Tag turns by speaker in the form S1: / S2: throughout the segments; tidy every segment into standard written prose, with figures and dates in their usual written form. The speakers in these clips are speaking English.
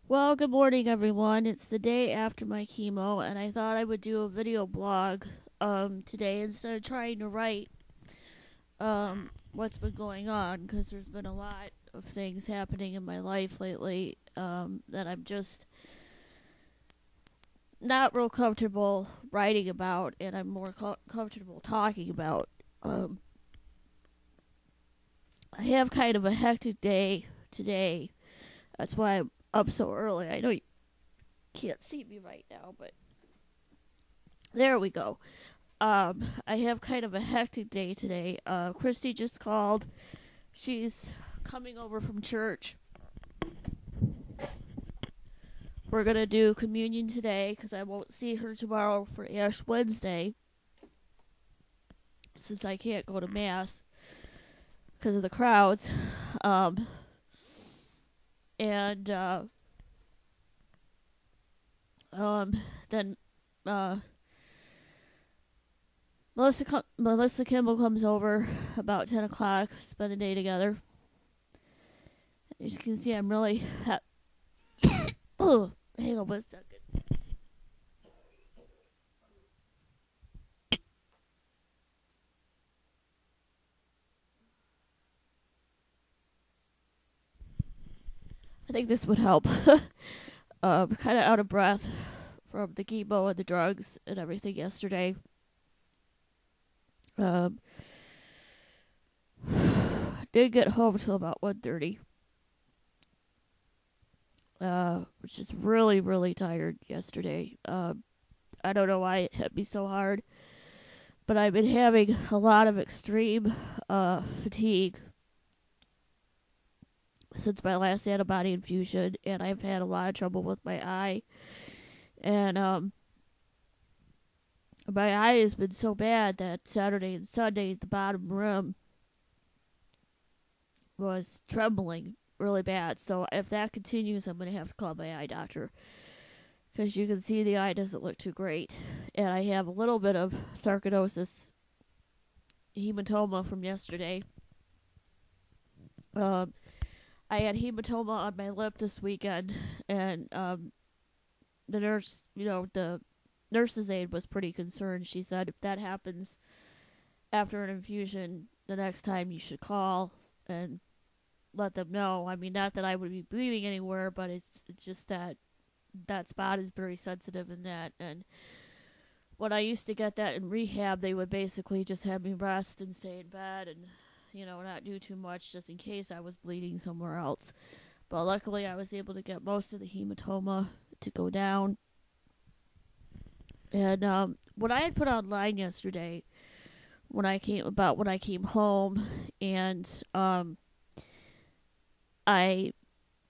S1: Well, good morning, everyone. It's the day after my chemo, and I thought I would do a video blog today instead of trying to write what's been going on, because there's been a lot of things happening in my life lately that I'm just not real comfortable writing about, and I'm more comfortable talking about. Um, I have kind of a hectic day today. That's why I'm up so early. I know you can't see me right now, but there we go. I have kind of a hectic day today. Christy just called. She's coming over from church. We're gonna do communion today because I won't see her tomorrow for Ash Wednesday since I can't go to mass because of the crowds. Um, and then Melissa Kimball comes over about 10 o'clock, spend the day together. As you can see, I'm really oh, hang on one second. I think this would help. Kind of out of breath from the chemo and the drugs and everything yesterday. Um, didn't get home till about 1:30. Was just really, really tired yesterday. I don't know why it hit me so hard, but I've been having a lot of extreme fatigue since my last antibody infusion, and I've had a lot of trouble with my eye. And my eye has been so bad that Saturday and Sunday the bottom rim was trembling really bad. So if that continues, I'm going to have to call my eye doctor because you can see the eye doesn't look too great. And I have a little bit of sarcoidosis, hematoma from yesterday. I had hematoma on my lip this weekend, and the nurse, the nurse's aide was pretty concerned. She said if that happens after an infusion, the next time you should call and let them know. I mean, not that I would be bleeding anywhere, but it's just that spot is very sensitive in that. And when I used to get that in rehab, they would basically just have me rest and stay in bed and not do too much just in case I was bleeding somewhere else. But luckily, I was able to get most of the hematoma to go down. And what I had put online yesterday when I came home, and I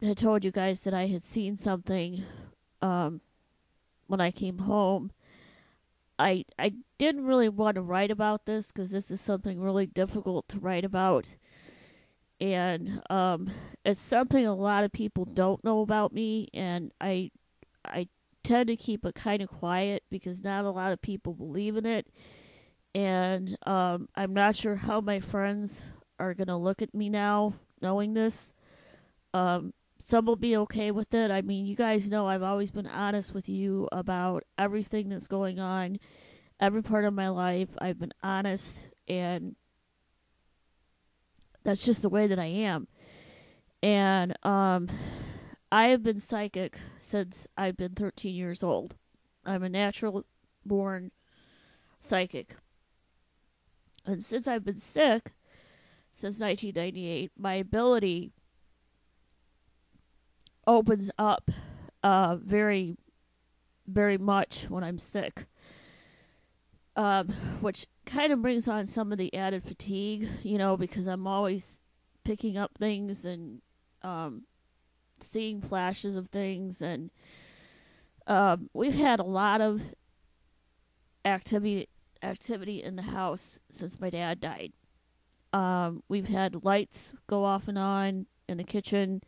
S1: had told you guys that I had seen something when I came home. I didn't really want to write about this because this is something really difficult to write about. And it's something a lot of people don't know about me, and I tend to keep it kind of quiet because not a lot of people believe in it. And I'm not sure how my friends are going to look at me now knowing this. Some will be okay with it. I mean, you guys know I've always been honest with you about everything that's going on, every part of my life. I've been honest, and that's just the way that I am. And I have been psychic since I've been 13 years old. I'm a natural born psychic. And since I've been sick since 1998, my ability opens up very, very much when I'm sick. Which kind of brings on some of the added fatigue, because I'm always picking up things and seeing flashes of things. And we've had a lot of activity in the house since my dad died. We've had lights go off and on in the kitchen.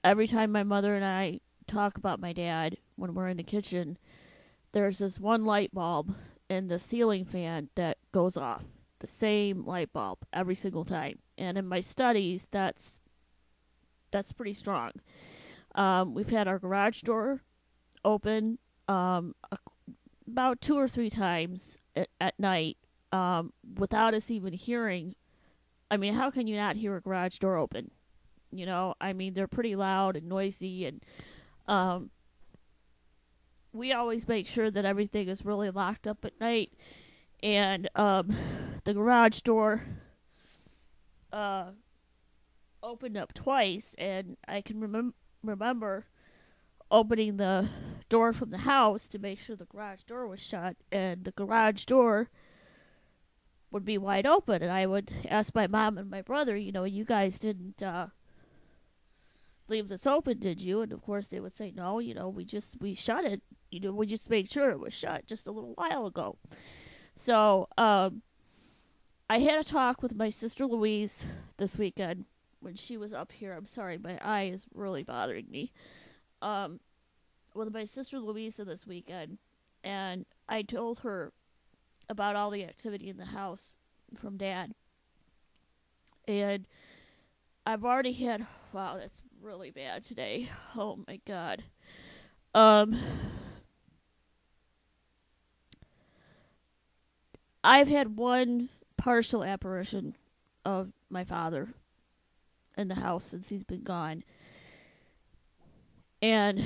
S1: Every time my mother and I talk about my dad when we're in the kitchen, there's this one light bulb in the ceiling fan that goes off. The same light bulb every single time. And in my studies, that's pretty strong. We've had our garage door open about 2 or 3 times at night without us even hearing. I mean, how can you not hear a garage door open? You know, I mean, they're pretty loud and noisy, and um, we always make sure that everything is really locked up at night. And the garage door uh, opened up twice, and I can remember opening the door from the house to make sure the garage door was shut, and the garage door would be wide open, and I would ask my mom and my brother, you know, you guys didn't leave this open, did you? And of course they would say, no, you know, we shut it, you know, we just made sure it was shut just a little while ago. So I had a talk with my sister Louise this weekend when she was up here. I'm sorry, my eye is really bothering me. With my sister Louisa this weekend, and I told her about all the activity in the house from Dad. And I've already had, wow, that's really bad today. Oh my God. I've had one partial apparition of my father in the house since he's been gone. And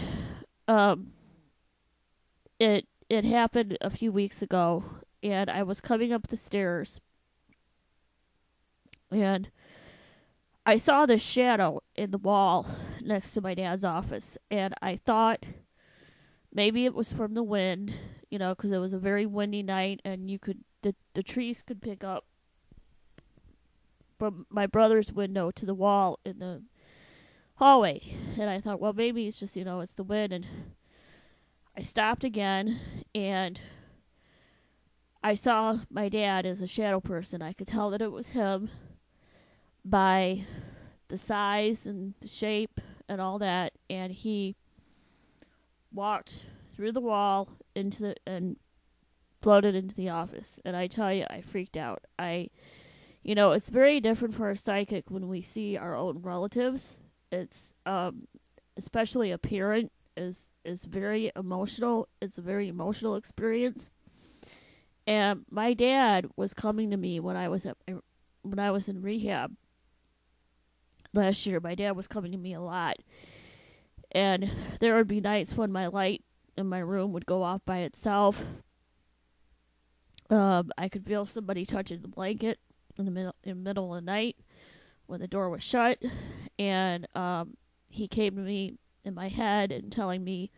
S1: it happened a few weeks ago, and I was coming up the stairs, and I saw this shadow in the wall next to my dad's office, and I thought maybe it was from the wind, you know, because it was a very windy night, and the trees could pick up from my brother's window to the wall in the hallway. And I thought, well, maybe it's just, you know, it's the wind. And I stopped again, and I saw my dad as a shadow person. I could tell that it was him by the size and the shape and all that. And he walked through the wall and floated into the office. And I tell you, I freaked out. You know, it's very different for a psychic when we see our own relatives. It's especially a parent is very emotional. It's a very emotional experience. And my dad was coming to me when I was in rehab last year. My dad was coming to me a lot. And there would be nights when my light in my room would go off by itself. I could feel somebody touching the blanket in the middle of the night when the door was shut. And he came to me in my head and telling me,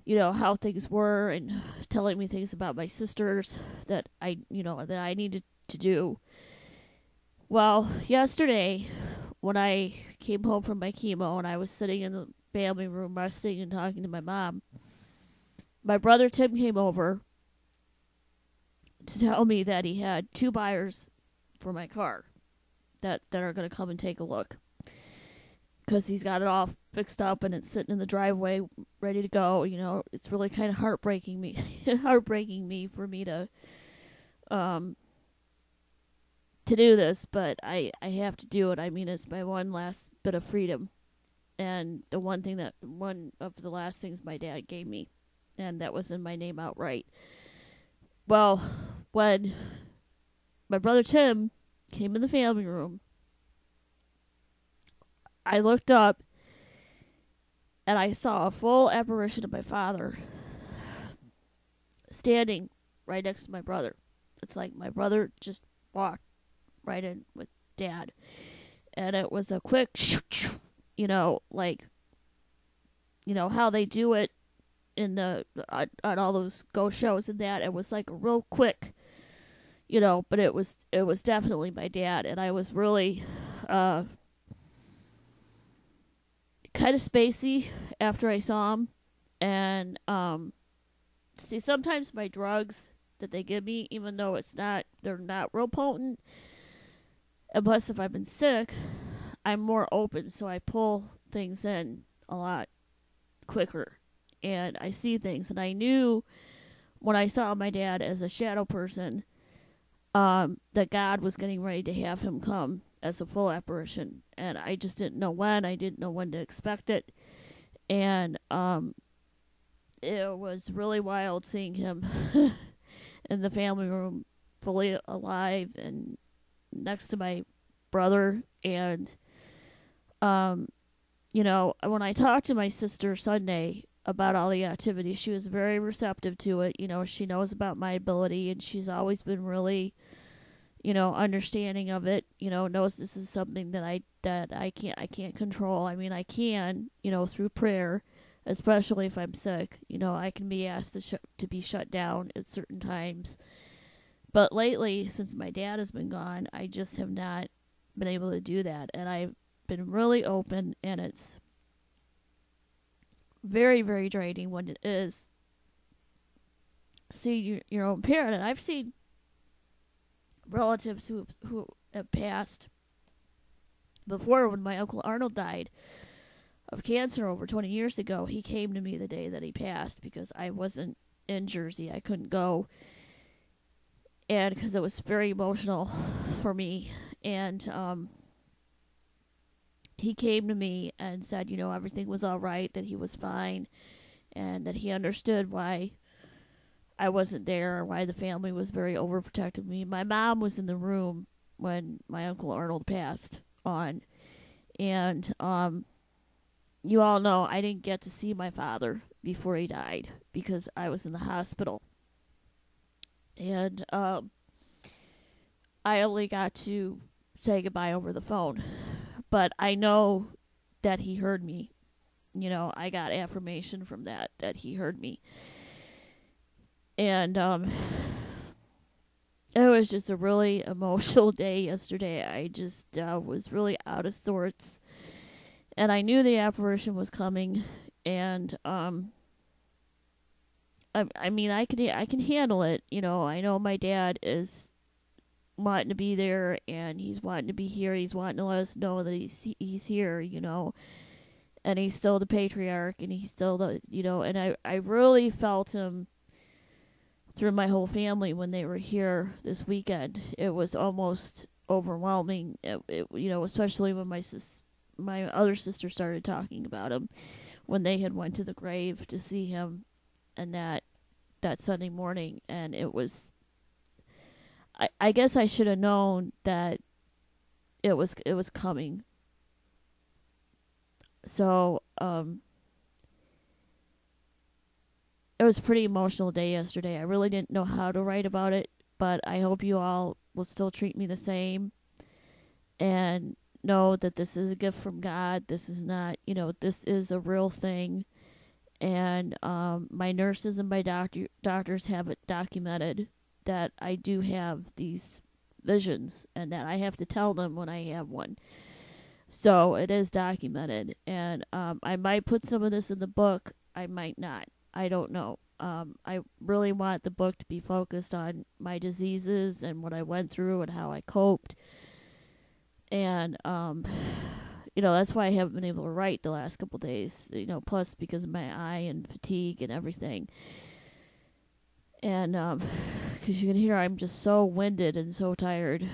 S1: you know, how things were, and telling me things about my sisters that I needed to do. Well, yesterday, when I came home from my chemo and I was sitting in the family room resting and talking to my mom, my brother Tim came over to tell me that he had 2 buyers for my car that are going to come and take a look, because he's got it all fixed up and it's sitting in the driveway ready to go. You know, it's really kind of heartbreaking me for me to do this, but I have to do it. I mean, it's my one last bit of freedom, and one of the last things my dad gave me, and that was in my name outright. Well, when my brother Tim came in the family room, I looked up and I saw a full apparition of my father standing right next to my brother. It's like my brother just walked right in with Dad. And it was a quick, you know, like, you know, how they do it in on all those ghost shows and that. It was like a real quick, you know, but it was definitely my dad. And I was really kind of spacey after I saw him. And see, sometimes my drugs that they give me, even though they're not real potent, and plus if I've been sick, I'm more open, so I pull things in a lot quicker and I see things. And I knew when I saw my dad as a shadow person, that God was getting ready to have him come as a full apparition, and I just didn't know when. I didn't know when to expect it, and it was really wild seeing him in the family room, fully alive and next to my brother. And when I talked to my sister Sunday about all the activity, she was very receptive to it. She knows about my ability, and she's always been really, understanding of it. Knows this is something that I can't control. I mean, I can, through prayer, especially if I'm sick. I can be asked to be shut down at certain times. But lately, since my dad has been gone, I just have not been able to do that, and I've been really open, and it's very, very draining when it is. See your own parent, and I've seen relatives who have passed before. When my Uncle Arnold died of cancer over 20 years ago, he came to me the day that he passed because I wasn't in Jersey. I couldn't go, and because it was very emotional for me. And he came to me and said, everything was all right, that he was fine, and that he understood why I wasn't there, or why the family was very overprotective of me. My mom was in the room when my Uncle Arnold passed on, and you all know I didn't get to see my father before he died because I was in the hospital. And I only got to say goodbye over the phone. But I know that he heard me. I got affirmation from that he heard me. And it was just a really emotional day yesterday. I just was really out of sorts. And I knew the apparition was coming. And I mean, I can handle it. I know my dad is wanting to be there, and he's wanting to be here. He's wanting to let us know that he's here, and he's still the patriarch, and he's still the, and I really felt him through my whole family when they were here this weekend. It was almost overwhelming, especially when my other sister started talking about him when they had went to the grave to see him, and that Sunday morning. And it was, I guess I should have known that it was coming. So it was a pretty emotional day yesterday. I really didn't know how to write about it, but I hope you all will still treat me the same and know that this is a gift from God. This is not, this is a real thing. And my nurses and my doctors have it documented that I do have these visions, and that I have to tell them when I have one. So it is documented, and I might put some of this in the book. I might not. I don't know. I really want the book to be focused on my diseases and what I went through and how I coped. And that's why I haven't been able to write the last couple days. Plus because of my eye and fatigue and everything. And because you can hear I'm just so winded and so tired.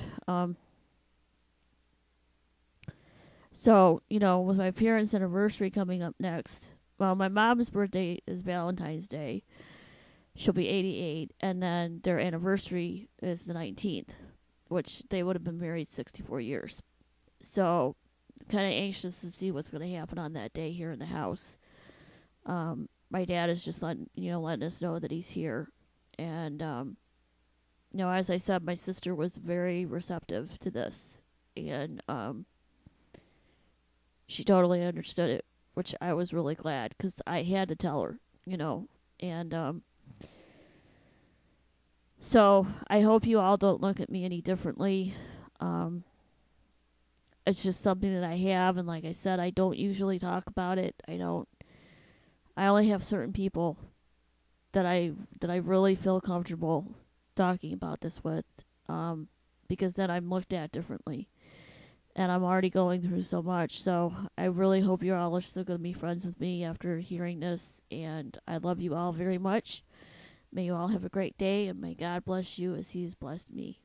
S1: So, with my parents' anniversary coming up next, well, my mom's birthday is Valentine's Day. She'll be 88, and then their anniversary is the 19th, which they would have been married 64 years. So, kind of anxious to see what's going to happen on that day here in the house. My dad is just letting us know that he's here. And, as I said, my sister was very receptive to this. And she totally understood it, which I was really glad, because I had to tell her, And so I hope you all don't look at me any differently. It's just something that I have, and like I said, I don't usually talk about it. I only have certain people that I really feel comfortable talking about this with, because then I'm looked at differently, and I'm already going through so much. So I really hope you all are still going to be friends with me after hearing this, and I love you all very much. May you all have a great day, and may God bless you as He's blessed me.